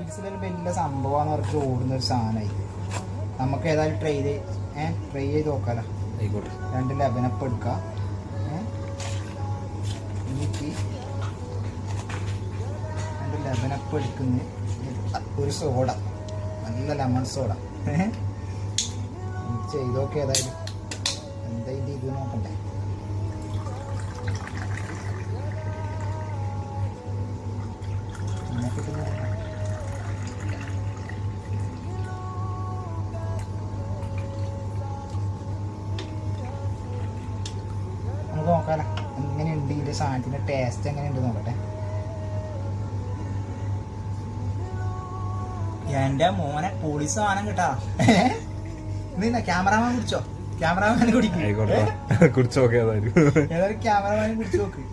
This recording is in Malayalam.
റീൽസിലൊരു വലിയ സംഭവമാണെന്ന് പറഞ്ഞിട്ട് ഓടുന്ന ഒരു സാധനമായി. നമുക്ക് ഏതായാലും ട്രൈ ചെയ്ത് നോക്കാലോ. ആയിക്കോട്ടെ. 2 ലെബനപ്പം എടുക്കാം. എനിക്ക് 2 ലെബനപ്പം എടുക്കുന്ന ഒരു സോഡ, നല്ല ലെമൺ സോഡ ചെയ്ത് നോക്കി. ഏതായാലും എന്താ ഇത് നോക്കണ്ടേ. നമുക്ക് നോക്കാലോ എങ്ങനെയുണ്ട് ഇതിൻ്റെ സാധനത്തിൻ്റെ ടേസ്റ്റ് എങ്ങനെയുണ്ട് നോക്കട്ടെ. എൻ്റെ മോനെ പൊളി സാധനം കേട്ടാ. നീ ക്യാമറാമാൻ കുടിച്ചോ? ക്യാമറാമാൻ കുടിക്കും. കുടിച്ചു നോക്കിയതായിരുന്നു. ഏതായാലും ക്യാമറാമാൻ കുടിച്ചു നോക്ക്.